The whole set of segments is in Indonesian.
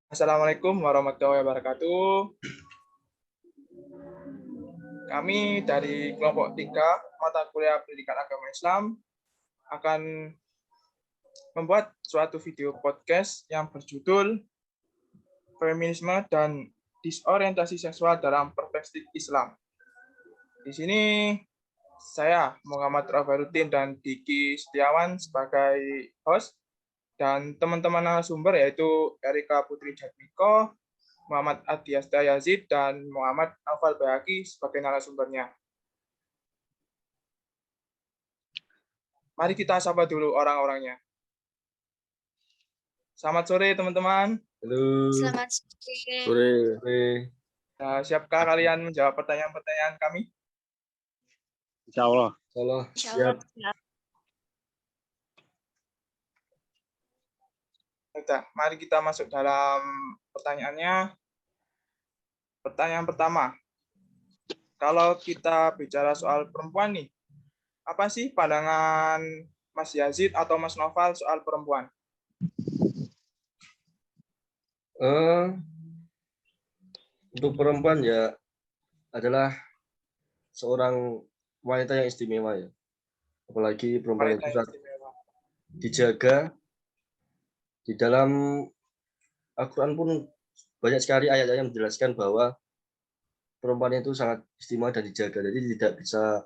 Assalamualaikum warahmatullahi wabarakatuh. Kami dari kelompok 3 mata kuliah pendidikan agama Islam akan membuat suatu video podcast yang berjudul Feminisme dan Disorientasi Seksual dalam Perspektif Islam. Di sini saya Muhammad Rafaruddin dan Diki Setiawan sebagai host dan teman-teman narasumber yaitu Erika Putri Jatmiko, Muhammad Adiasta Yazid, dan Muhammad Afal Bayaki sebagai narasumbernya. Mari kita sapa dulu orang-orangnya. Selamat sore, teman-teman. Halo. Selamat sore. Sore. Nah, siapkah kalian menjawab pertanyaan-pertanyaan kami? Insya Allah. Insya Allah. Sudah, mari kita masuk dalam pertanyaannya. Pertanyaan pertama. Kalau kita bicara soal perempuan nih, apa sih pandangan Mas Yazid atau Mas Noval soal perempuan? Untuk perempuan ya adalah seorang wanita yang istimewa ya. Apalagi perempuan itu sangat dijaga. Di dalam Al-Quran pun banyak sekali ayat-ayat yang menjelaskan bahwa perempuan itu sangat istimewa dan dijaga. Jadi tidak bisa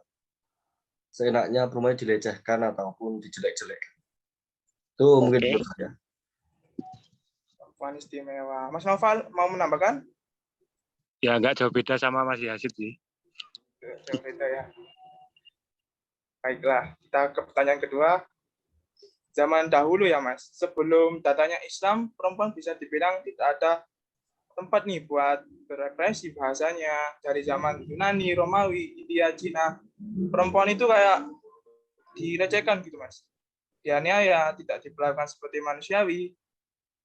seenaknya perempuan dilecehkan ataupun dijelek-jelekan. Itu mungkin menurut saya. Perempuan istimewa. Mas Noval mau menambahkan? Ya, nggak jauh beda sama Mas Yazid sih. Jauh beda ya. Baiklah, kita ke pertanyaan kedua. Zaman dahulu ya Mas, sebelum datanya Islam, perempuan bisa dibilang tidak ada tempat nih buat berekspresi bahasanya. Dari zaman Yunani, Romawi, India, Cina, perempuan itu kayak direcehkan gitu Mas. Dianiaya, tidak diperlakukan seperti manusiawi.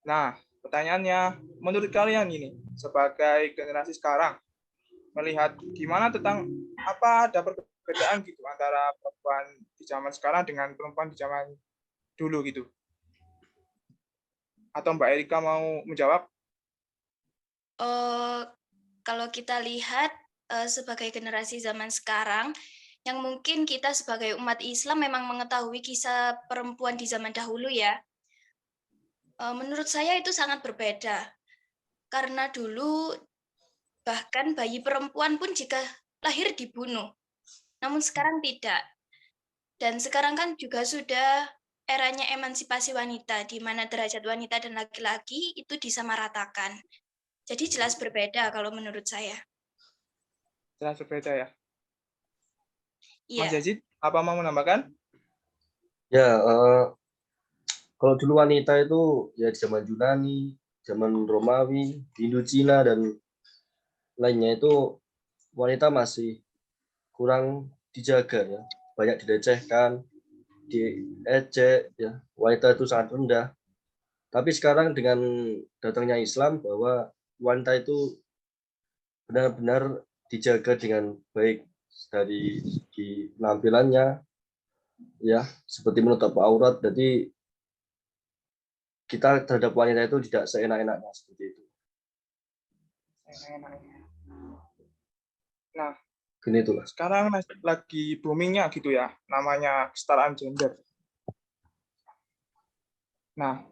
Nah, pertanyaannya, menurut kalian ini, sebagai generasi sekarang, melihat gimana tentang apa ada perbedaan gitu antara perempuan di zaman sekarang dengan perempuan di zaman dulu gitu? Atau Mbak Erika mau menjawab? Kalau kita lihat sebagai generasi zaman sekarang, yang mungkin kita sebagai umat Islam memang mengetahui kisah perempuan di zaman dahulu ya. Menurut saya itu sangat berbeda. Karena dulu bahkan bayi perempuan pun jika lahir dibunuh. Namun sekarang tidak. Dan sekarang kan juga sudah eranya emansipasi wanita, di mana derajat wanita dan laki-laki itu disamaratakan. Jadi jelas berbeda kalau menurut saya. Jelas berbeda ya. Iya. Mas Yazid, apa mau menambahkan? Ya, kalau dulu wanita itu ya di zaman Yunani, zaman Romawi, di Indochina dan lainnya itu wanita masih kurang dijaga ya, banyak dilecehkan, diejek ya, wanita itu sangat rendah. Tapi sekarang dengan datangnya Islam bahwa wanita itu benar-benar dijaga dengan baik dari segi penampilannya ya, seperti menutup aurat. Jadi kita terhadap wanita itu tidak seenak-enaknya seperti itu. Nah, Gini itulah. sekarang lagi boomingnya gitu ya, namanya kesetaraan gender. Nah,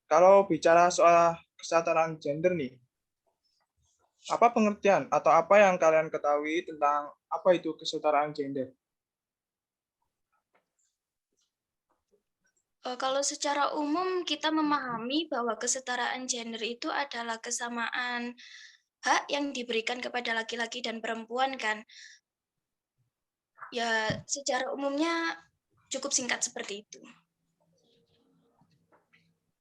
kalau bicara soal kesetaraan gender nih, apa pengertian atau apa yang kalian ketahui tentang apa itu kesetaraan gender? Kalau secara umum kita memahami bahwa kesetaraan gender itu adalah kesamaan hak yang diberikan kepada laki-laki dan perempuan kan. Ya, secara umumnya cukup singkat seperti itu.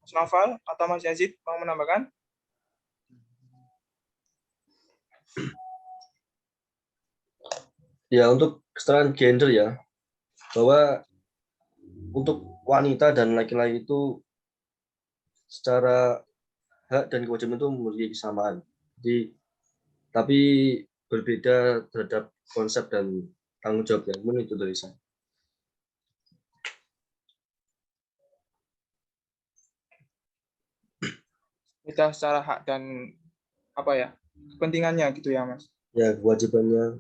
Mas Noval atau Mas Yazid mau menambahkan? Ya, untuk kesetaraan gender ya, bahwa untuk wanita dan laki-laki itu secara hak dan kewajiban itu memiliki kesamaan. Jadi, tapi berbeda terhadap konsep dan tanggung jawab yang itu dari saya. beda secara hak dan apa ya kepentingannya gitu ya Mas. Ya, kewajibannya.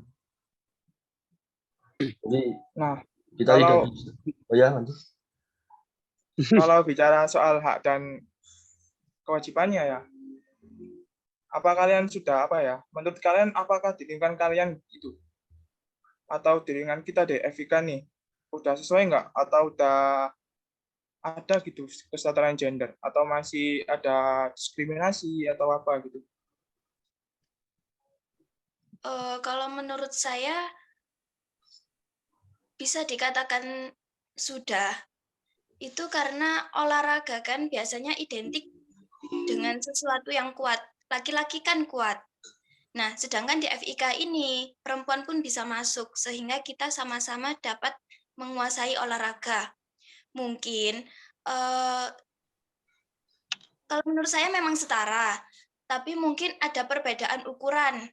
Jadi Nah, kita tidak kalau bisa. Oh ya, lanjut. kalau bicara soal hak dan kewajibannya ya, apa kalian sudah apa ya? Menurut kalian apakah di lingkungan kalian itu atau di lingkungan kita deh FIK nih udah sesuai nggak atau udah ada gitu kesetaraan gender atau masih ada diskriminasi atau apa gitu? Kalau menurut saya bisa dikatakan sudah. Itu karena olahraga kan biasanya identik dengan sesuatu yang kuat. Laki-laki kan kuat. Nah, sedangkan di FIK ini perempuan pun bisa masuk sehingga kita sama-sama dapat menguasai olahraga. Mungkin kalau menurut saya memang setara, tapi mungkin ada perbedaan ukuran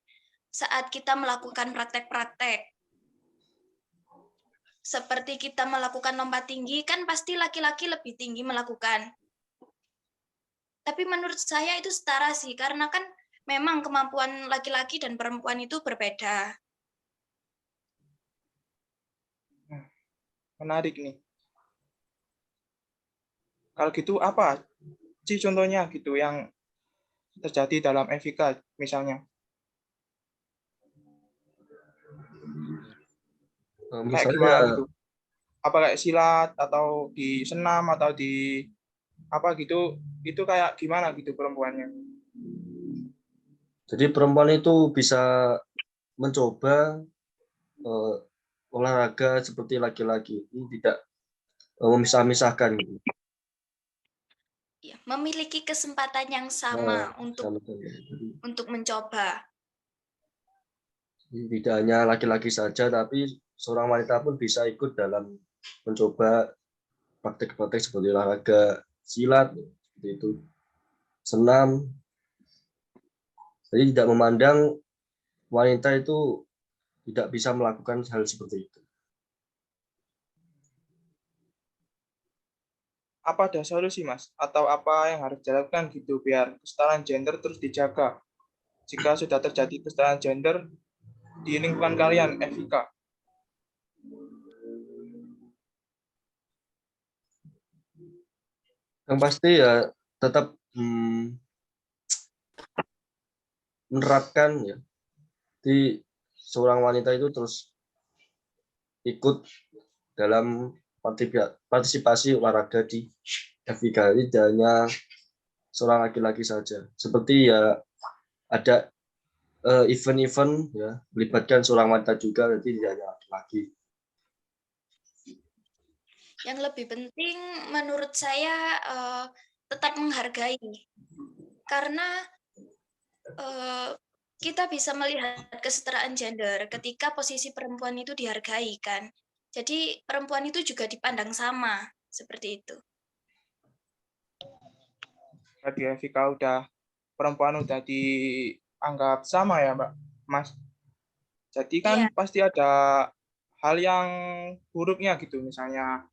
saat kita melakukan praktek-praktek. Seperti kita melakukan lompat tinggi, kan pasti laki-laki lebih tinggi melakukan. Tapi menurut saya itu setara sih, karena kan memang kemampuan laki-laki dan perempuan itu berbeda. Menarik nih. Kalau gitu apa sih contohnya gitu yang terjadi dalam FIK misalnya? Kayak Misalnya gimana gitu? Apa kayak silat atau di senam atau di apa gitu? Itu kayak gimana gitu perempuannya? jadi perempuan itu bisa mencoba olahraga seperti laki-laki. Ini tidak memisah-misahkan gitu. Ya, memiliki kesempatan yang sama Sama saja. Jadi, untuk mencoba. tidak hanya laki-laki saja, tapi seorang wanita pun bisa ikut dalam mencoba praktek-praktek seperti olahraga silat, seperti itu, senam. Jadi tidak memandang wanita itu tidak bisa melakukan hal seperti itu. Apa ada solusi Mas? Atau apa yang harus dilakukan gitu biar kesetaraan gender terus dijaga? Jika sudah terjadi kesetaraan gender di lingkungan kalian FIK. Yang pasti ya tetap menerapkan ya. Di seorang wanita itu terus ikut dalam partisipasi olahraga di FIK. Ini tidak hanya seorang laki-laki saja. Seperti ya ada event-event ya melibatkan seorang wanita juga, jadi tidak hanya laki-laki. Yang lebih penting menurut saya tetap menghargai. Karena kita bisa melihat kesetaraan gender ketika posisi perempuan itu dihargai kan. Jadi perempuan itu juga dipandang sama, seperti itu. Di FIK udah perempuan udah dianggap sama ya Mbak Mas. Jadi kan Iya, pasti ada hal yang buruknya gitu, misalnya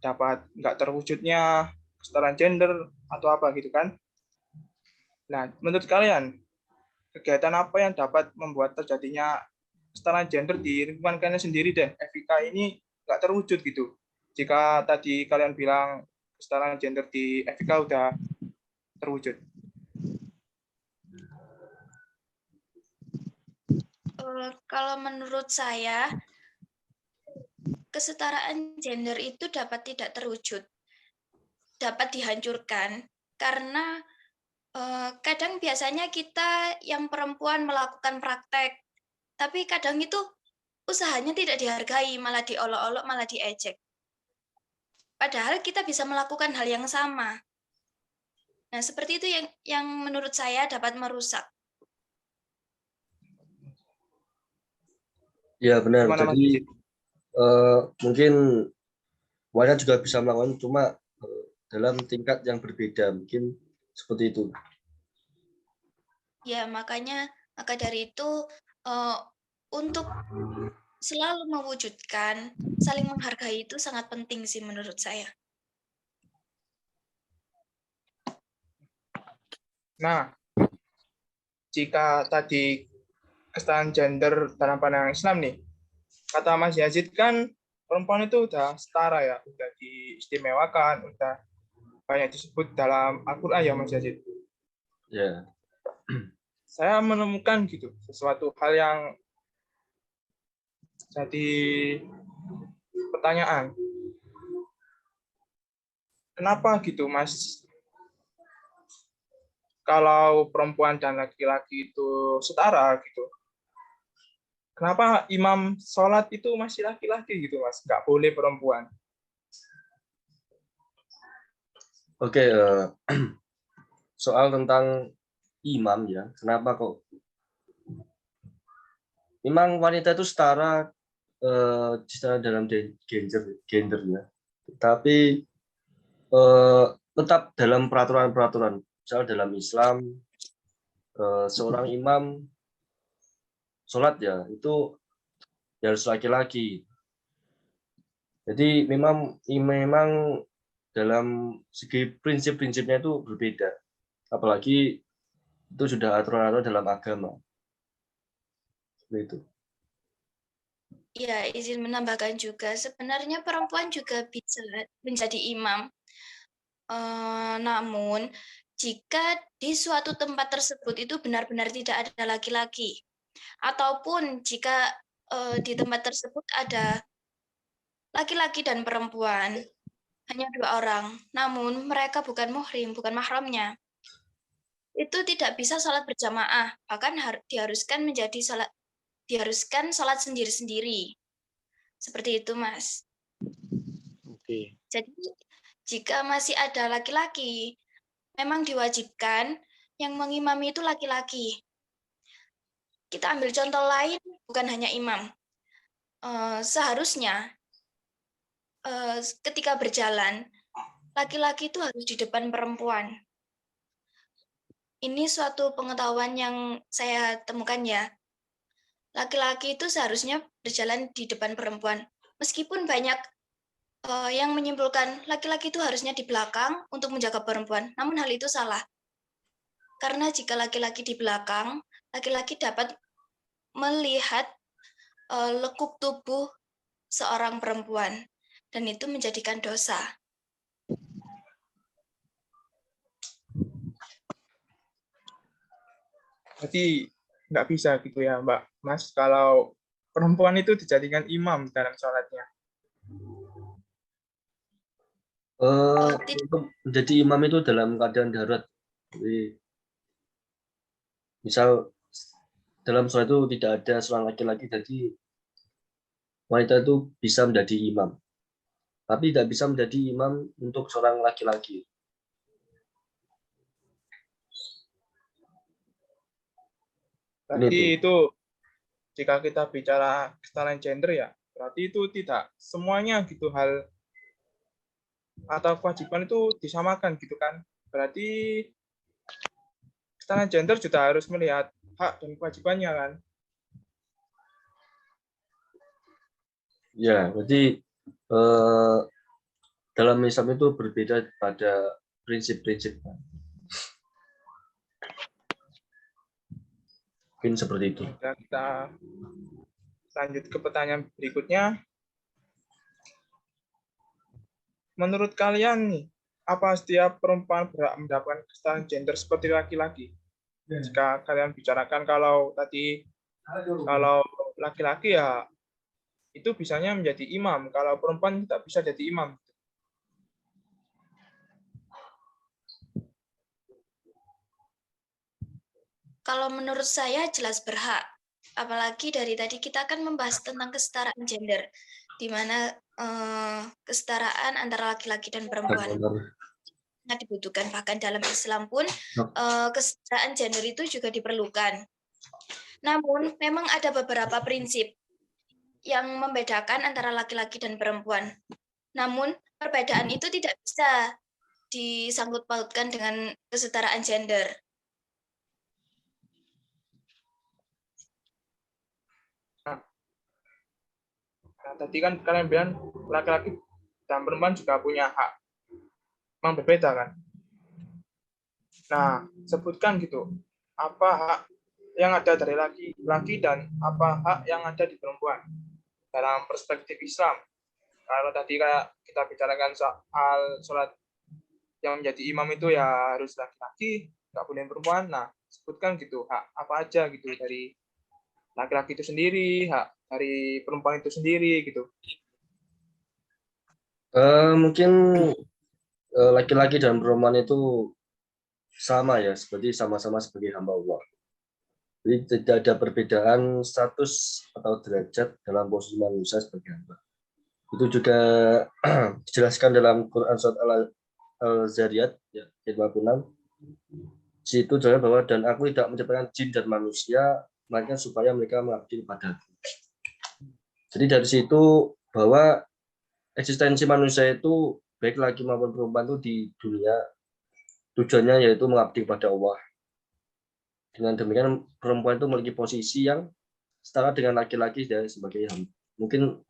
dapat nggak terwujudnya kesetaraan gender atau apa gitu kan. Nah, menurut kalian kegiatan apa yang dapat membuat terjadinya kesetaraan gender di lingkungan kalian sendiri deh, FIK ini nggak terwujud gitu? Jika tadi kalian bilang kesetaraan gender di FIK udah terwujud. kalau menurut saya kesetaraan gender itu dapat tidak terwujud, dapat dihancurkan karena kadang biasanya kita yang perempuan melakukan praktek, tapi kadang itu usahanya tidak dihargai, malah diolok-olok, malah diejek. Padahal kita bisa melakukan hal yang sama. Nah, seperti itu yang menurut saya dapat merusak. Ya benar. Gimana Mas? Jadi mungkin wanita juga bisa melakukan, cuma dalam tingkat yang berbeda, mungkin seperti itu. Ya, maka dari itu untuk selalu mewujudkan saling menghargai itu sangat penting sih menurut saya. Nah, jika tadi kesetaraan gender dalam pandangan Islam nih, kata Mas Yazid kan perempuan itu udah setara ya, udah diistimewakan, udah banyak disebut dalam Al-Quran ya Mas Yazid. Ya, Saya menemukan gitu sesuatu hal yang jadi pertanyaan. Kenapa gitu Mas? Kalau perempuan dan laki-laki itu setara gitu, kenapa imam sholat itu masih laki-laki gitu Mas? Nggak boleh perempuan. oke. Soal tentang imam ya, kenapa kok memang wanita itu setara dalam gendernya, tapi tetap dalam peraturan-peraturan. Misal dalam Islam, seorang imam sholat ya itu harus laki-laki. Jadi memang dalam segi prinsip-prinsipnya itu berbeda. Apalagi itu sudah aturan-aturan dalam agama. Seperti itu. Ya, izin menambahkan juga, sebenarnya perempuan juga bisa menjadi imam. Namun, jika di suatu tempat tersebut itu benar-benar tidak ada laki-laki, ataupun jika di tempat tersebut ada laki-laki dan perempuan, hanya 2 orang, namun mereka bukan muhrim, bukan mahramnya, itu tidak bisa sholat berjamaah, bahkan diharuskan sholat sendiri-sendiri. Seperti itu, Mas. Oke. Jadi, jika masih ada laki-laki, memang diwajibkan yang mengimami itu laki-laki. Kita ambil contoh lain, bukan hanya imam. Seharusnya ketika berjalan, laki-laki itu harus di depan perempuan. Ini suatu pengetahuan yang saya temukan ya. Laki-laki itu seharusnya berjalan di depan perempuan. Meskipun banyak yang menyimpulkan laki-laki itu harusnya di belakang untuk menjaga perempuan. Namun hal itu salah. Karena jika laki-laki di belakang, laki-laki dapat melihat lekuk tubuh seorang perempuan. Dan itu menjadikan dosa. Jadi nggak bisa gitu ya Mbak Mas, kalau perempuan itu dijadikan imam dalam sholatnya. Untuk menjadi imam itu dalam keadaan darurat. Jadi, misal dalam sholat itu tidak ada seorang laki-laki, jadi wanita itu bisa menjadi imam. Tapi tidak bisa menjadi imam untuk seorang laki-laki. Berarti itu jika kita bicara kesetaraan gender ya, berarti itu tidak semuanya gitu hal atau kewajiban itu disamakan gitu kan. Berarti kesetaraan gender juga harus melihat hak dan kewajibannya kan. Ya, jadi dalam Islam itu berbeda pada prinsip-prinsip. Mungkin seperti itu. Dan kita lanjut ke pertanyaan berikutnya. Menurut kalian nih, apa setiap perempuan berhak mendapatkan kesetaraan gender seperti laki-laki? Jika kalian bicarakan kalau laki-laki ya itu bisanya menjadi imam, kalau perempuan tidak bisa jadi imam. Kalau menurut saya jelas berhak. Apalagi dari tadi kita akan membahas tentang kesetaraan gender, di mana kesetaraan antara laki-laki dan perempuan sangat dibutuhkan. Bahkan dalam Islam pun kesetaraan gender itu juga diperlukan. Namun memang ada beberapa prinsip yang membedakan antara laki-laki dan perempuan. Namun perbedaan itu tidak bisa disangkut pautkan dengan kesetaraan gender. Nah, tadi kan kalian bilang laki-laki dan perempuan juga punya hak. Memang berbeda kan? Nah, sebutkan gitu, apa hak yang ada dari laki-laki dan apa hak yang ada di perempuan dalam perspektif Islam. Kalau tadi kayak kita bicarakan soal sholat yang menjadi imam itu ya harus laki-laki, nggak boleh perempuan. Nah, sebutkan gitu hak apa aja gitu dari laki-laki itu sendiri, hak dari perempuan itu sendiri gitu. Mungkin laki-laki dan perempuan itu sama ya, seperti sama-sama sebagai hamba Allah. Jadi tidak ada perbedaan status atau derajat dalam posisi manusia sebagai hamba. Itu juga dijelaskan dalam Quran surat Al-Zariyat ya, ayat 56. Di situ jelas bahwa dan aku tidak menciptakan jin dan manusia melainkan supaya mereka mengabdi kepadaku. Jadi dari situ bahwa eksistensi manusia itu baik laki maupun perempuan itu di dunia tujuannya yaitu mengabdi kepada Allah. Dengan demikian perempuan itu memiliki posisi yang setara dengan laki-laki sebagai hamba. Mungkin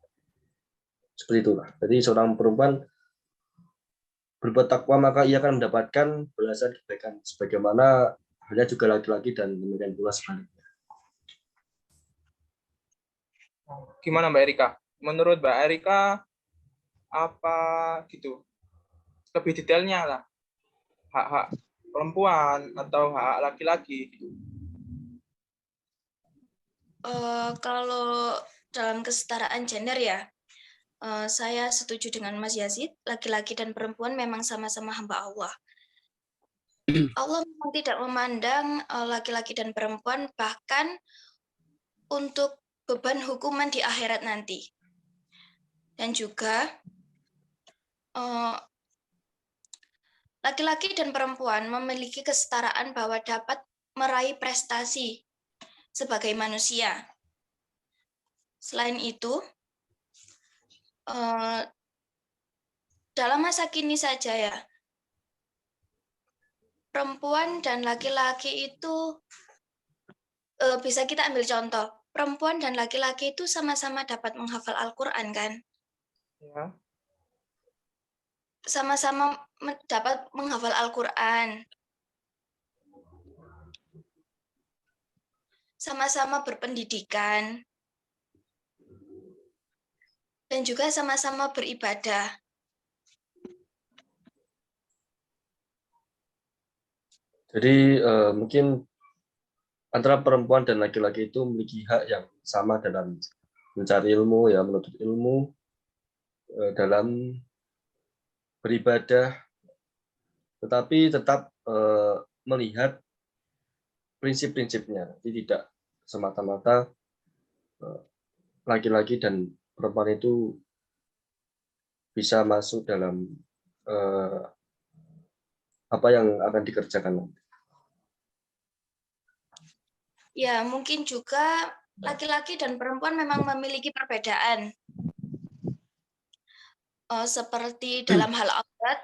seperti itulah. Jadi seorang perempuan berbuat takwa maka ia akan mendapatkan balasan kebaikan sebagaimana halnya juga laki-laki dan demikian pula sebaliknya. Gimana Mbak Erika? Menurut Mbak Erika apa gitu? Lebih detailnya lah. Hak-hak perempuan atau hak laki-laki gitu. Kalau dalam kesetaraan gender ya, saya setuju dengan Mas Yazid, laki-laki dan perempuan memang sama-sama hamba Allah. Allah memang tidak memandang laki-laki dan perempuan bahkan untuk beban hukuman di akhirat nanti. Dan juga laki-laki dan perempuan memiliki kesetaraan bahwa dapat meraih prestasi sebagai manusia. Selain itu, dalam masa kini saja ya, perempuan dan laki-laki itu bisa kita ambil contoh. Perempuan dan laki-laki itu sama-sama dapat menghafal Al-Quran kan? Ya. Sama-sama dapat menghafal Al-Quran. Sama-sama berpendidikan. Dan juga sama-sama beribadah. Jadi mungkin antara perempuan dan laki-laki itu memiliki hak yang sama dalam mencari ilmu, ya menuntut ilmu, dalam beribadah, tetapi tetap melihat prinsip-prinsipnya. Jadi tidak semata-mata laki-laki dan perempuan itu bisa masuk dalam apa yang akan dikerjakan nanti. Ya, mungkin juga laki-laki dan perempuan memang memiliki perbedaan. Seperti dalam hal aurat,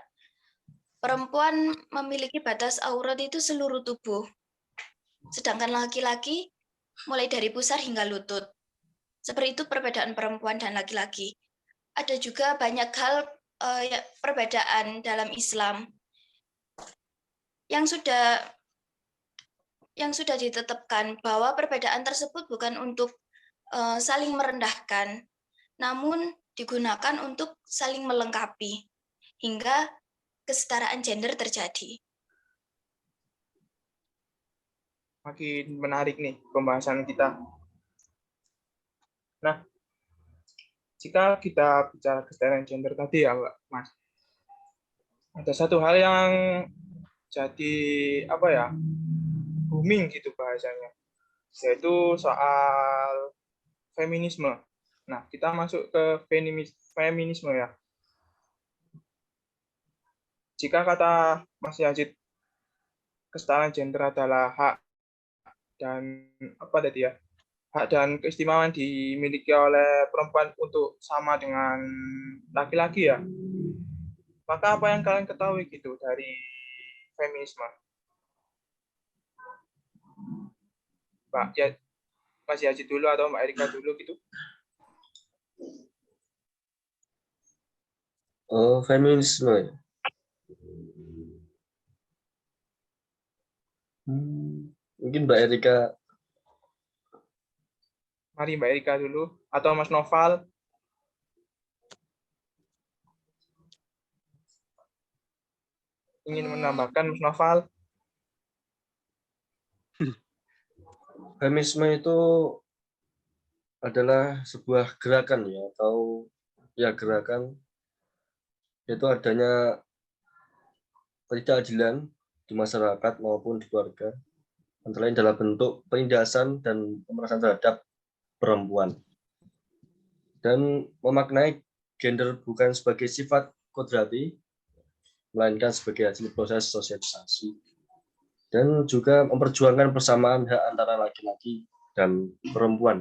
perempuan memiliki batas aurat itu seluruh tubuh. Sedangkan laki-laki mulai dari pusar hingga lutut. Seperti itu perbedaan perempuan dan laki-laki. Ada juga banyak hal perbedaan dalam Islam yang sudah ditetapkan bahwa perbedaan tersebut bukan untuk saling merendahkan, namun digunakan untuk saling melengkapi hingga kesetaraan gender terjadi. Makin menarik nih pembahasan kita. Nah, jika kita bicara kesetaraan gender tadi ya, Mas, ada satu hal yang jadi apa ya, booming gitu bahasanya, yaitu soal feminisme. Nah, kita masuk ke feminisme ya. Jika kata Mas Yazid, kesetaraan gender adalah hak dan apa tadi ya, hak dan keistimewaan dimiliki oleh perempuan untuk sama dengan laki-laki ya. Maka apa yang kalian ketahui gitu dari feminisme? Pak ya, Mas Yazid dulu atau Mbak Erika dulu gitu? Feminisme. Mungkin Mbak Erika. Mari Mbak Erika dulu, atau Mas Noval. Ingin menambahkan Mas Noval? Feminisme itu adalah sebuah gerakan ya, atau ya gerakan, yaitu adanya ketidakadilan di masyarakat maupun di keluarga, antara lain dalam bentuk penindasan dan pemerasan terhadap perempuan, dan memaknai gender bukan sebagai sifat kodrati, melainkan sebagai hasil proses sosialisasi, dan juga memperjuangkan persamaan hak antara laki-laki dan perempuan.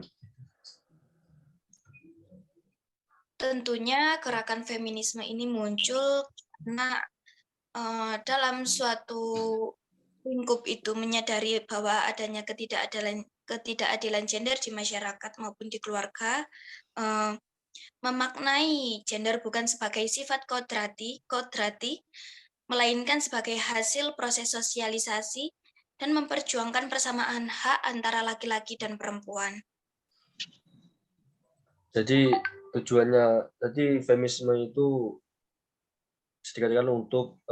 Tentunya gerakan feminisme ini muncul karena dalam suatu lingkup itu menyadari bahwa adanya ketidakadilan gender di masyarakat maupun di keluarga, memaknai gender bukan sebagai sifat kodrati, melainkan sebagai hasil proses sosialisasi dan memperjuangkan persamaan hak antara laki-laki dan perempuan. Jadi tujuannya, tadi feminisme itu dikatakan untuk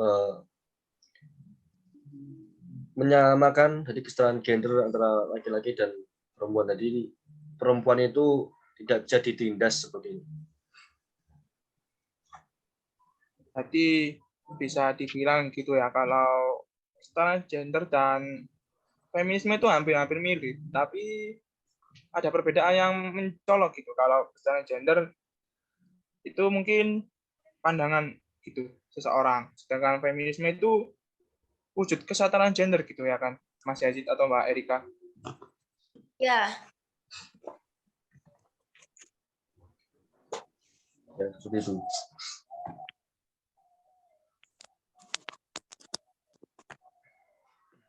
menyamakan jadi kesetaraan gender antara laki-laki dan perempuan. Jadi perempuan itu tidak bisa ditindas seperti ini. Jadi bisa dibilang gitu ya, kalau kesetaraan gender dan feminisme itu hampir-hampir mirip, tapi ada perbedaan yang mencolok gitu. Kalau kesetaraan gender itu mungkin pandangan gitu seseorang, sedangkan feminisme itu wujud kesetaraan gender gitu ya kan, Mas Yazid atau Mbak Erika? Ya, Ya, seperti itu.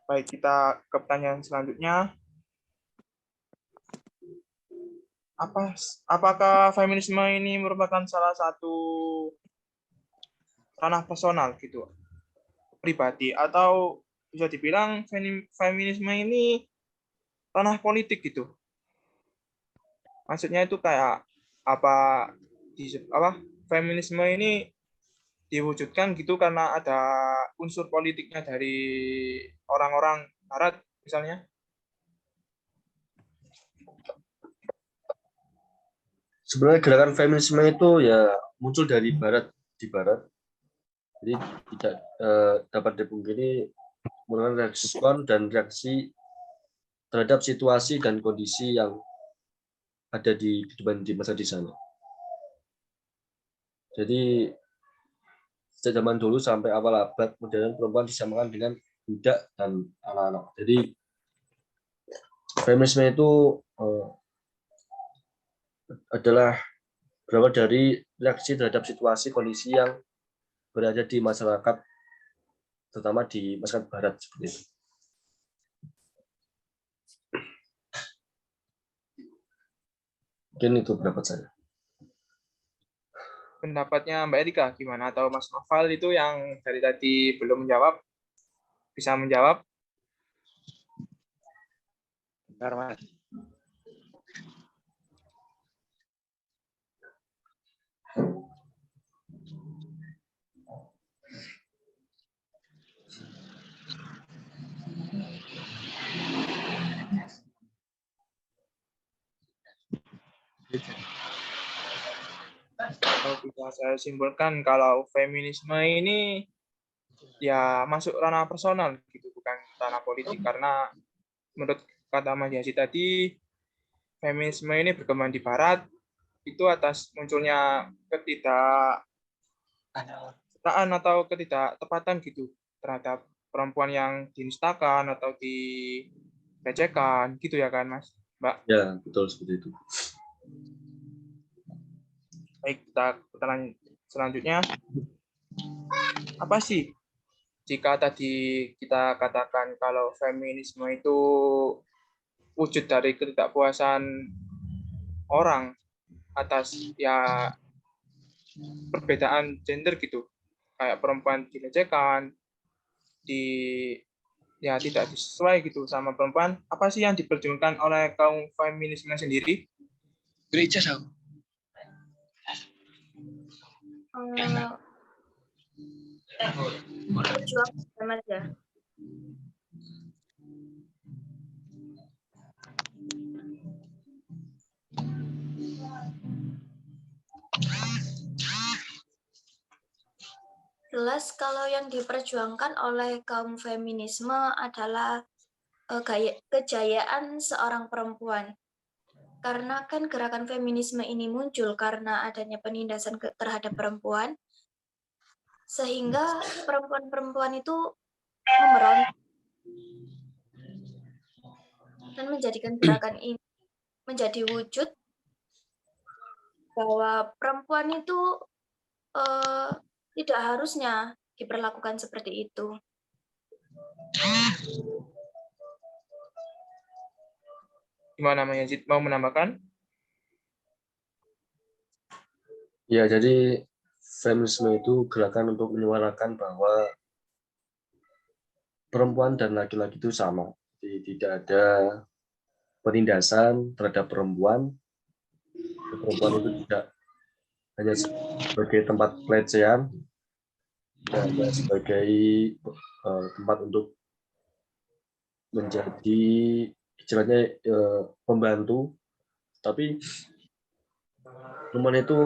Baik, kita ke pertanyaan selanjutnya. Apakah feminisme ini merupakan salah satu ranah personal gitu, pribadi, atau bisa dibilang feminisme ini ranah politik gitu? Maksudnya itu kayak apa feminisme ini diwujudkan gitu karena ada unsur politiknya dari orang-orang Barat misalnya? Sebenarnya gerakan feminisme itu ya muncul dari Barat, di Barat. Jadi tidak dapat dipungkiri merupakan respon dan reaksi terhadap situasi dan kondisi yang ada di kehidupan di masa di sana. Jadi sejak zaman dulu sampai awal abad modern, perempuan disamakan dengan budak dan anak-anak. Jadi feminisme itu adalah berawal dari reaksi terhadap situasi kondisi yang berada di masyarakat, terutama di masyarakat Barat seperti itu. Mungkin itu pendapat saya. Pendapatnya Mbak Erika gimana? Atau Mas Noval itu yang dari tadi belum menjawab, bisa menjawab? Bentar, Mas. Kalau bisa saya simpulkan, kalau feminisme ini ya masuk ranah personal gitu, bukan ranah politik, karena menurut kata Mas Yasi tadi, feminisme ini berkembang di Barat itu atas munculnya ketidaksetaraan atau ketidaktepatan gitu terhadap perempuan yang dinistakan atau dilecehkan gitu ya kan Mas, Mbak? Ya, betul seperti itu. Baik, kita pertanyaan selanjutnya. Apa sih jika tadi kita katakan kalau feminisme itu wujud dari ketidakpuasan orang atas ya perbedaan gender gitu, kayak perempuan dilecehkan, ya tidak sesuai gitu sama perempuan, apa sih yang diperjuangkan oleh kaum feminisme sendiri? Gereja tahu. Berjuang sama aja. Jelas kalau yang diperjuangkan oleh kaum feminisme adalah kejayaan seorang perempuan. Karena kan gerakan feminisme ini muncul karena adanya penindasan terhadap perempuan, sehingga perempuan-perempuan itu memerangi dan menjadikan gerakan ini menjadi wujud bahwa perempuan itu tidak harusnya diperlakukan seperti itu. Gimana Yazid, mau menambahkan? Ya, jadi feminisme itu gerakan untuk menyuarakan bahwa perempuan dan laki-laki itu sama. Jadi tidak ada penindasan terhadap perempuan. Perempuan itu tidak hanya sebagai tempat pelecehan, tidak hanya sebagai tempat untuk menjadi istilahnya pembantu, tapi perempuan itu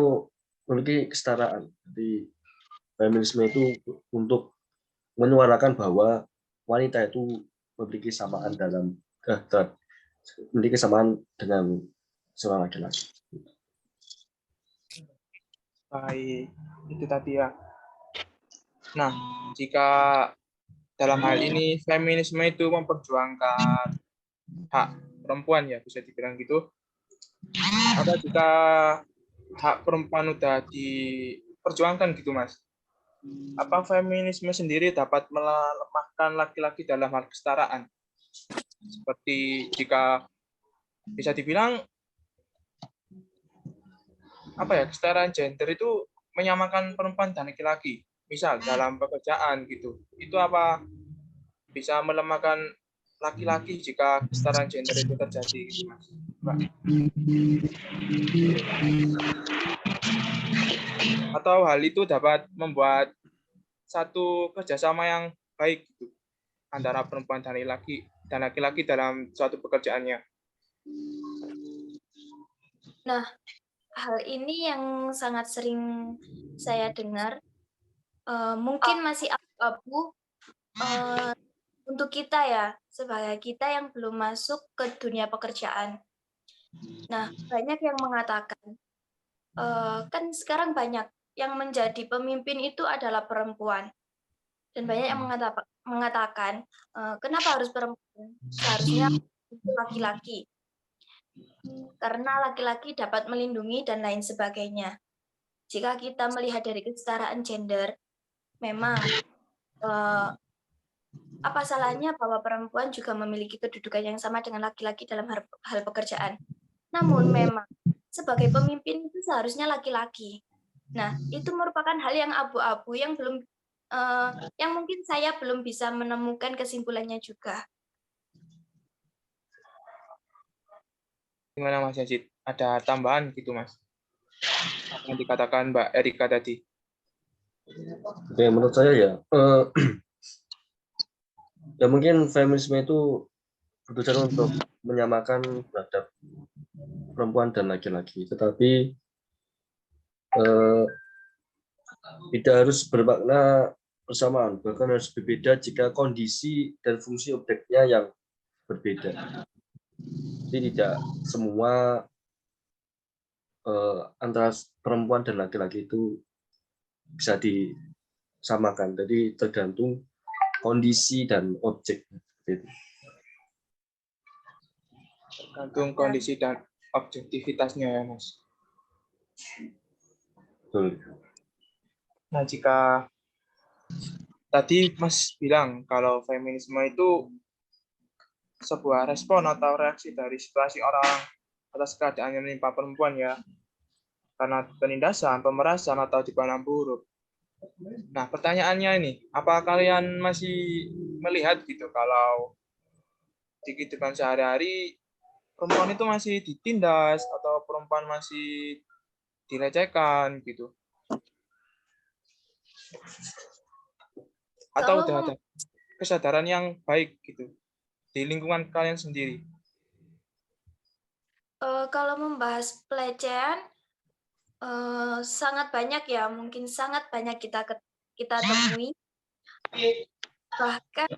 memiliki kesetaraan. Jadi feminisme itu untuk menyuarakan bahwa wanita itu memiliki kesamaan memiliki kesamaan dengan seorang laki-laki. Baik, itu tadi ya. Nah, jika dalam hal ini feminisme itu memperjuangkan hak perempuan ya, bisa dibilang gitu. Apa jika hak perempuan udah diperjuangkan gitu, Mas? Apa feminisme sendiri dapat melemahkan laki-laki dalam hal kesetaraan? Seperti jika bisa dibilang apa ya, kesetaraan gender itu menyamakan perempuan dan laki-laki. Misal dalam pekerjaan gitu. Itu apa bisa melemahkan laki-laki jika kesetaraan gender itu terjadi gitu, Mas? Mbak. Atau hal itu dapat membuat satu kerjasama yang baik gitu antara perempuan dan laki-laki dalam suatu pekerjaannya. Nah, hal ini yang sangat sering saya dengar, mungkin masih abu-abu untuk kita ya, sebagai kita yang belum masuk ke dunia pekerjaan. Nah, banyak yang mengatakan, kan sekarang banyak yang menjadi pemimpin itu adalah perempuan. Dan banyak yang mengatakan, kenapa harus perempuan? Seharusnya laki-laki. Karena laki-laki dapat melindungi dan lain sebagainya. Jika kita melihat dari kesetaraan gender, memang apa salahnya bahwa perempuan juga memiliki kedudukan yang sama dengan laki-laki dalam hal pekerjaan. Namun memang sebagai pemimpin itu seharusnya laki-laki. Nah, itu merupakan hal yang abu-abu yang belum yang mungkin saya belum bisa menemukan kesimpulannya juga. Gimana Mas Yazid? Ada tambahan gitu, Mas? Apa yang dikatakan Mbak Erika tadi? Oke, menurut saya ya, ya mungkin feminisme itu bertujuan untuk menyamakan terhadap perempuan dan laki-laki, tetapi tidak harus bermakna bersamaan, bahkan harus berbeda jika kondisi dan fungsi objeknya yang berbeda. Jadi tidak semua antara perempuan dan laki-laki itu bisa disamakan. Jadi tergantung kondisi dan objek. Tergantung kondisi dan objektivitasnya ya, Mas. Betul. Nah, jika tadi Mas bilang kalau feminisme itu sebuah respon atau reaksi dari situasi orang atas keadaan yang menimpa perempuan ya, karena penindasan, pemerasan, atau dipandang buruk. Nah, pertanyaannya ini, apa kalian masih melihat gitu kalau di kehidupan sehari-hari perempuan itu masih ditindas atau perempuan masih dilecehkan gitu. Atau Kalau udah ada kesadaran yang baik gitu di lingkungan kalian sendiri. kalau membahas pelecehan sangat banyak ya, mungkin sangat banyak kita temui. Bahkan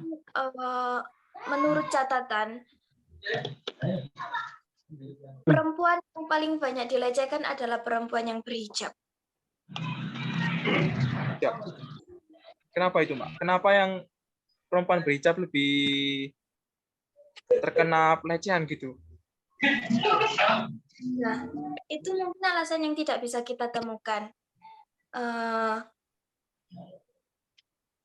menurut catatan, perempuan yang paling banyak dilecehkan adalah perempuan yang berhijab. Ya. Kenapa itu, Mbak? Kenapa yang perempuan berhijab lebih terkena pelecehan gitu? Nah, itu mungkin alasan yang tidak bisa kita temukan.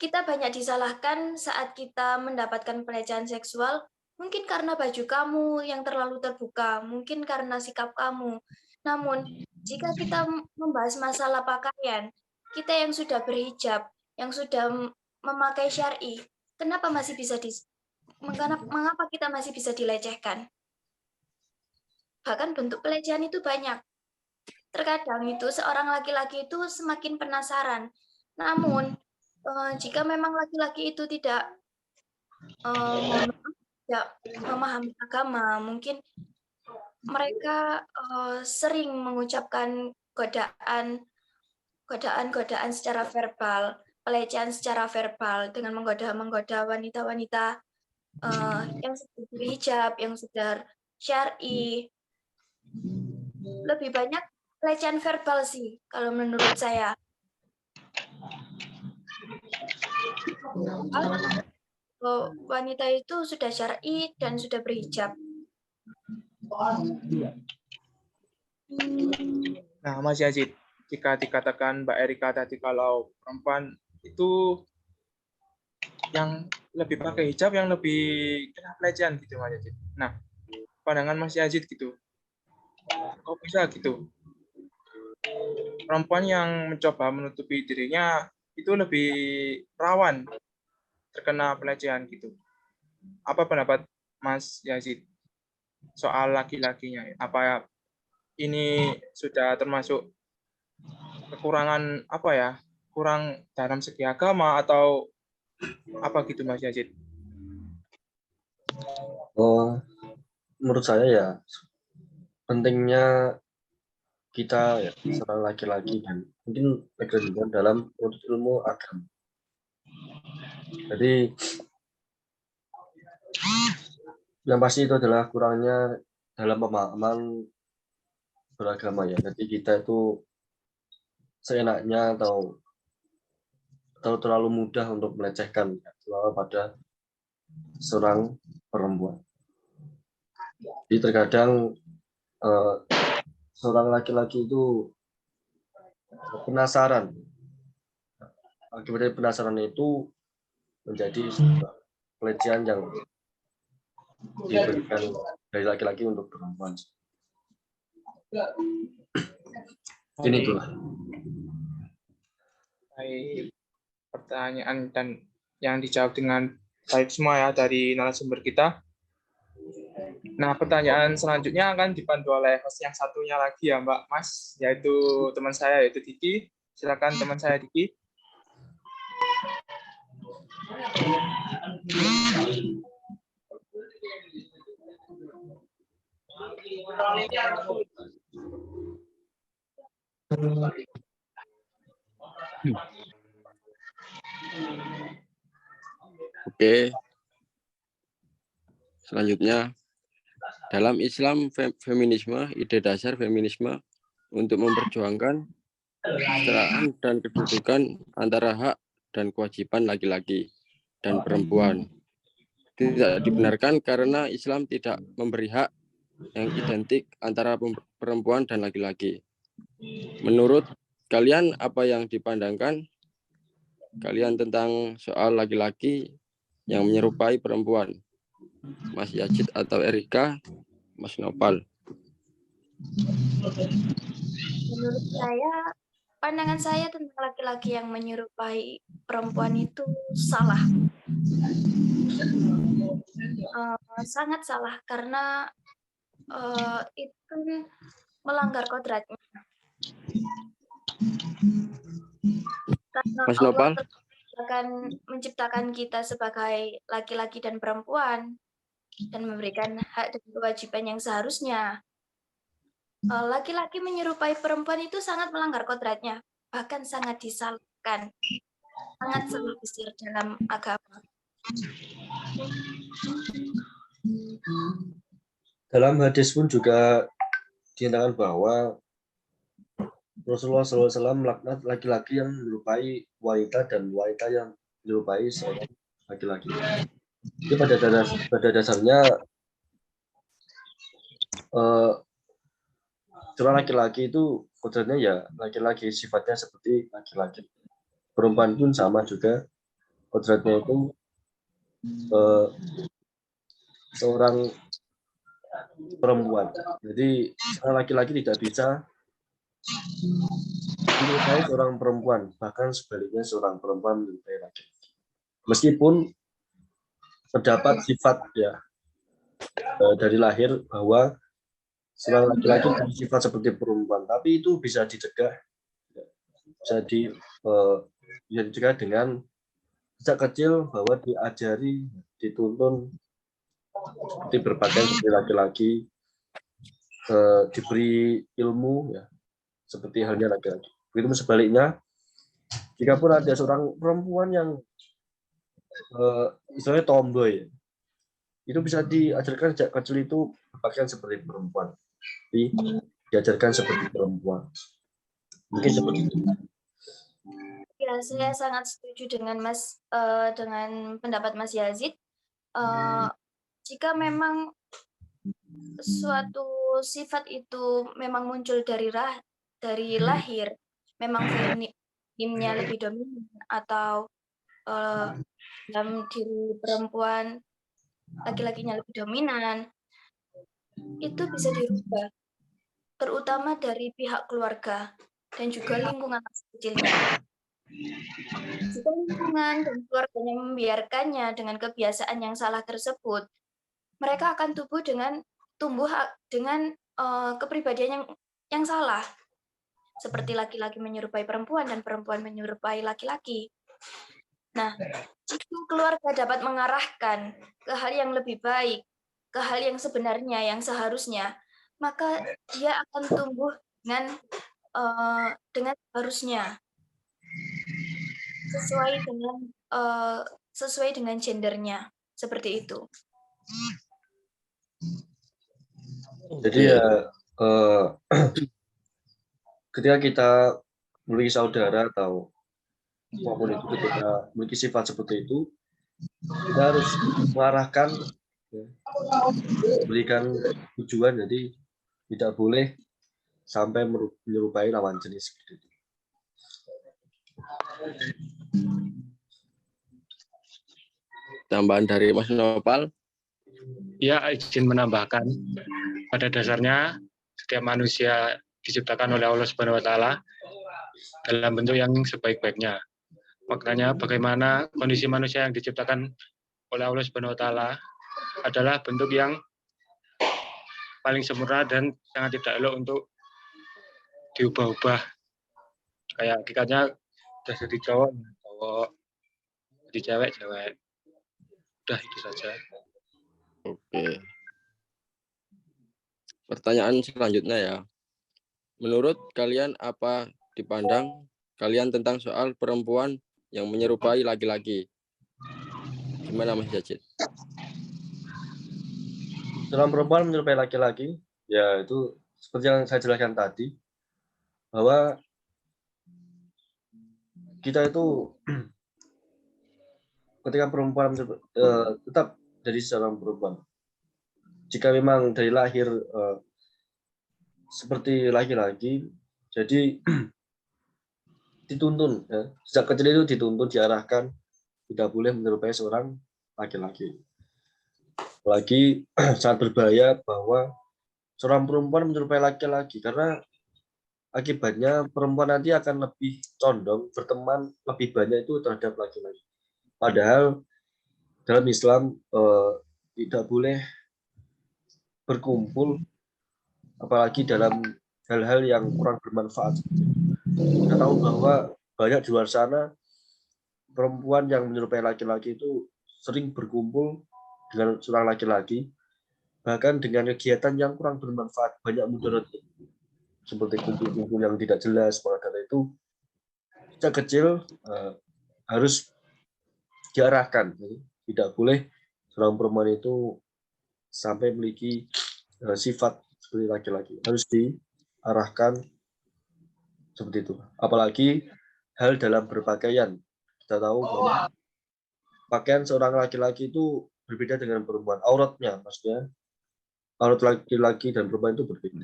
Kita banyak disalahkan saat kita mendapatkan pelecehan seksual, mungkin karena baju kamu yang terlalu terbuka, mungkin karena sikap kamu. Namun, jika kita membahas masalah pakaian, kita yang sudah berhijab, yang sudah memakai syar'i, mengapa kita masih bisa dilecehkan? Bahkan bentuk pelecehan itu banyak. Terkadang itu seorang laki-laki itu semakin penasaran. Namun, jika memang laki-laki itu tidak memahami agama, mungkin mereka sering mengucapkan godaan secara verbal, pelecehan secara verbal dengan menggoda wanita-wanita yang sudah berhijab, yang sudah syar'i. Lebih banyak pelecehan verbal sih kalau menurut saya. Wanita itu sudah syar'i dan sudah berhijab. Nah, Mas Yazid, jika dikatakan Mbak Erika tadi kalau perempuan itu yang lebih pakai hijab yang lebih kena pelecehan gitu, Mas Yazid. Nah, pandangan Mas Yazid gitu, kok bisa gitu? Perempuan yang mencoba menutupi dirinya itu lebih rawan terkena pelecehan gitu. Apa pendapat Mas Yazid soal laki-lakinya? Apa ini sudah termasuk kekurangan apa ya? Kurang dalam segi agama atau apa gitu Mas Yazid? Oh, menurut saya ya pentingnya kita ya, seorang laki-laki dan mungkin juga dalam ilmu agama. Jadi yang pasti itu adalah kurangnya dalam pemahaman beragama ya. Jadi kita itu seenaknya atau terlalu mudah untuk melecehkan pada seorang perempuan. Jadi terkadang seorang laki-laki itu penasaran. Akibat dari penasaran itu menjadi pelecehan yang diberikan dari laki-laki untuk perempuan. Ini itulah. Baik, pertanyaan dan yang dijawab dengan baik semua ya dari narasumber kita. Nah, pertanyaan selanjutnya akan dipandu oleh host yang satunya lagi ya Mbak Mas, yaitu teman saya, yaitu Diki. Silakan teman saya Diki. Oke. Selanjutnya, dalam Islam feminisme, ide dasar feminisme untuk memperjuangkan kesetaraan dan kedudukan antara hak dan kewajiban laki-laki dan perempuan. Tidak dibenarkan karena Islam tidak memberi hak yang identik antara perempuan dan laki-laki. Menurut kalian, apa yang dipandangkan kalian tentang soal laki-laki yang menyerupai perempuan? Mas Yazid atau Erika, Mas Nopal. Menurut saya, pandangan saya tentang laki-laki yang menyerupai perempuan itu salah. Sangat salah karena itu melanggar kodratnya. Karena Mas Allah Nopal, akan menciptakan kita sebagai laki-laki dan perempuan dan memberikan hak dan kewajiban yang seharusnya. Laki-laki menyerupai perempuan itu sangat melanggar kodratnya, bahkan sangat disalahkan, sangat salah besar dalam agama. Dalam hadis pun juga dinyatakan bahwa Rasulullah SAW melaknat laki-laki yang menyerupai wanita dan wanita yang menyerupai seorang laki-laki. Jadi pada dasarnya seorang laki-laki itu kodratnya ya laki-laki, sifatnya seperti laki-laki. Perempuan pun sama juga, kodratnya itu seorang perempuan. Jadi seorang laki-laki tidak bisa menyerupai seorang perempuan, bahkan sebaliknya seorang perempuan menyerupai laki-laki. Meskipun terdapat sifat ya dari lahir bahwa seorang laki-laki punya sifat seperti perempuan, tapi itu bisa dicegah, bisa dicegah dengan sejak kecil bahwa diajari, dituntun seperti berpakaian seperti laki-laki, diberi ilmu ya seperti halnya laki-laki. Begitu sebaliknya, jika pun ada seorang perempuan yang istilahnya tomboy, itu bisa diajarkan sejak kecil itu berpakaian seperti perempuan, diajarkan seperti perempuan. Mungkin seperti itu. Ya, saya sangat setuju dengan dengan pendapat Mas Yazid. Jika memang suatu sifat itu memang muncul dari lahir, memang feminimnya lebih dominan atau dalam diri perempuan laki-lakinya lebih dominan, itu bisa dirubah, terutama dari pihak keluarga dan juga lingkungan masa kecilnya. Jika lingkungan dan keluarganya membiarkannya dengan kebiasaan yang salah tersebut, mereka akan tumbuh dengan kepribadian yang salah, seperti laki-laki menyerupai perempuan dan perempuan menyerupai laki-laki. Nah, jika keluarga dapat mengarahkan ke hal yang lebih baik, ke hal yang sebenarnya, yang seharusnya, maka dia akan tumbuh dengan harusnya sesuai dengan gendernya, seperti itu. Jadi ya ketika kita memiliki saudara atau apapun itu, ketika memiliki sifat seperti itu, kita harus mengarahkan, berikan tujuan, jadi tidak boleh sampai menyerupai lawan jenis seperti itu. tambahan dari Mas Nopal. Ya, izin menambahkan, pada dasarnya setiap manusia diciptakan oleh Allah Subhanahu wa taala dalam bentuk yang sebaik-baiknya. Maknanya bagaimana kondisi manusia yang diciptakan oleh Allah Subhanahu wa taala adalah bentuk yang paling sempurna dan sangat tidak elok untuk diubah-ubah. Kayak hakikatnya udah jadi cowok, jadi cewek. Udah itu saja. Oke. Pertanyaan selanjutnya ya. Menurut kalian apa dipandang kalian tentang soal perempuan yang menyerupai laki-laki? Gimana Mas Yazid? Dalam perempuan menyerupai laki-laki, ya itu seperti yang saya jelaskan tadi, bahwa kita itu ketika perempuan tetap dari seorang perempuan. Jika memang dari lahir seperti laki-laki, jadi dituntun, ya. Sejak kecil itu dituntun, diarahkan, tidak boleh menyerupai seorang laki-laki. Apalagi sangat berbahaya bahwa seorang perempuan menyerupai laki-laki, karena akibatnya perempuan nanti akan lebih condong berteman lebih banyak itu terhadap laki-laki. Padahal dalam Islam tidak boleh berkumpul, apalagi dalam hal-hal yang kurang bermanfaat. Kita tahu bahwa banyak di luar sana perempuan yang menyerupai laki-laki itu sering berkumpul dengan seorang laki-laki, bahkan dengan kegiatan yang kurang bermanfaat, banyak mudarat, seperti kumpul-kumpul yang tidak jelas. Maka dari itu sejak kecil harus diarahkan, tidak boleh seorang perempuan itu sampai memiliki sifat seperti laki-laki, harus diarahkan seperti itu. Apalagi hal dalam berpakaian, kita tahu bahwa pakaian seorang laki-laki itu berbeda dengan perempuan, auratnya maksudnya, aurat laki-laki dan perempuan itu berbeda.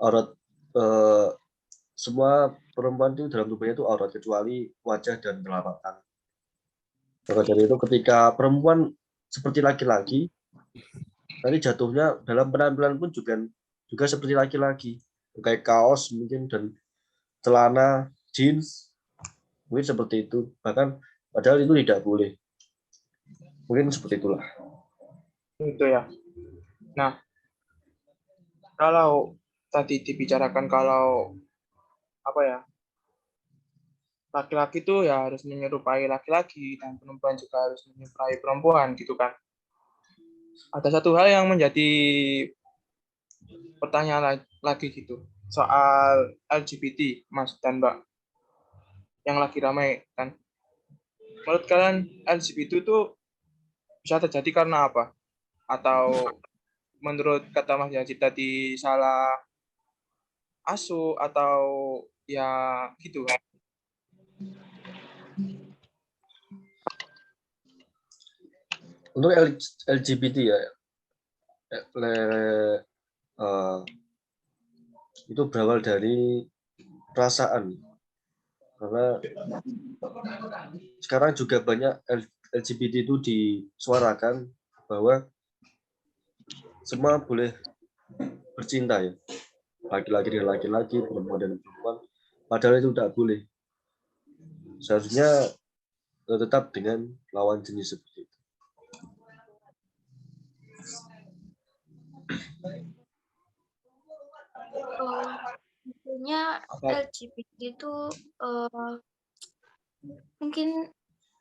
Aurat semua perempuan itu dalam tubuhnya itu aurat kecuali wajah dan telapak tangan. Maka dari itu ketika perempuan seperti laki-laki, nanti jatuhnya dalam penampilan pun juga seperti laki-laki, pakai kaos mungkin dan celana jeans, mungkin seperti itu. Bahkan padahal itu tidak boleh. Mungkin seperti itulah. Itu ya. Nah, kalau tadi dibicarakan kalau apa ya, laki-laki itu ya harus menyerupai laki-laki dan perempuan juga harus menyerupai perempuan gitu kan. Ada satu hal yang menjadi pertanyaan lagi gitu soal LGBT, Mas dan Mbak, yang lagi ramai kan. Menurut kalian LGBT itu bisa terjadi karena apa? Atau menurut kata Mas Yazid tadi salah asuh atau ya gitu? Untuk LGBT ya, itu berawal dari perasaan, karena sekarang juga banyak LGBT itu disuarakan bahwa semua boleh bercinta ya, laki-laki dengan laki-laki, perempuan dan perempuan, padahal itu tidak boleh. Seharusnya tetap dengan lawan jenis seperti itu. Tentunya LGBT itu mungkin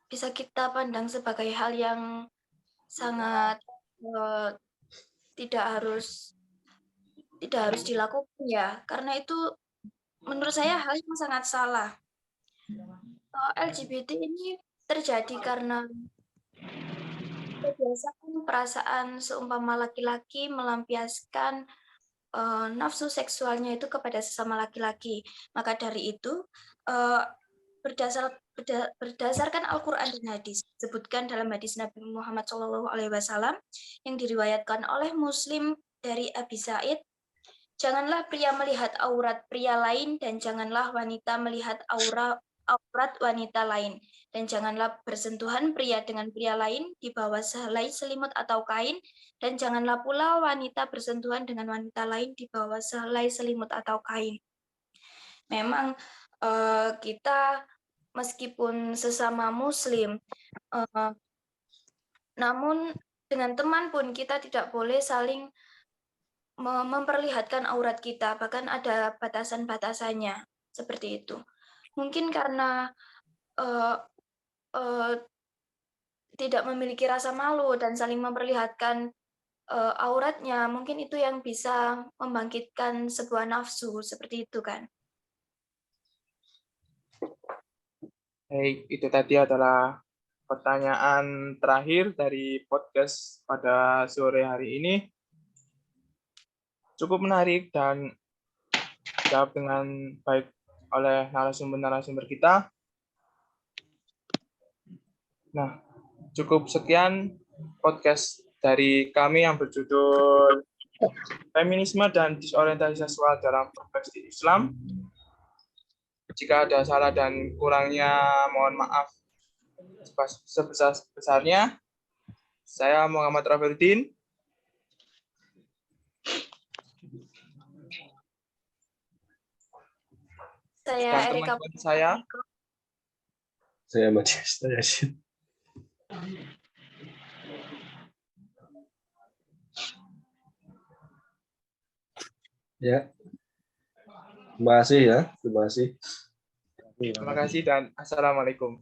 bisa kita pandang sebagai hal yang sangat tidak harus dilakukan ya, karena itu menurut saya hal yang sangat salah. LGBT ini terjadi karena kebiasaan perasaan seumpama laki-laki melampiaskan nafsu seksualnya itu kepada sesama laki-laki. Maka dari itu berdasarkan Al-Quran dan hadis, disebutkan dalam hadis Nabi Muhammad SAW yang diriwayatkan oleh Muslim dari Abi Sa'id, janganlah pria melihat aurat pria lain dan janganlah wanita melihat aurat wanita lain, dan janganlah bersentuhan pria dengan pria lain di bawah sehelai selimut atau kain, dan janganlah pula wanita bersentuhan dengan wanita lain di bawah sehelai selimut atau kain. Memang kita meskipun sesama Muslim, namun dengan teman pun kita tidak boleh saling memperlihatkan aurat kita, bahkan ada batasan-batasannya seperti itu. Mungkin karena tidak memiliki rasa malu dan saling memperlihatkan auratnya, mungkin itu yang bisa membangkitkan sebuah nafsu seperti itu kan. Baik, itu tadi adalah pertanyaan terakhir dari podcast pada sore hari ini. Cukup menarik dan dijawab dengan baik oleh narasumber-narasumber kita. Nah, cukup sekian podcast dari kami yang berjudul Feminisme dan Disorientasi Seksual dalam Perspektif Islam. Jika ada salah dan kurangnya, mohon maaf sebesar-besarnya. Saya Muhammad Rafiuddin. Saya Erika. Saya Matias Yasin. Ya, terima kasih ya. Terima kasih. Terima kasih dan assalamualaikum.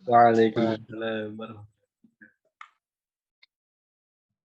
Waalaikumsalam.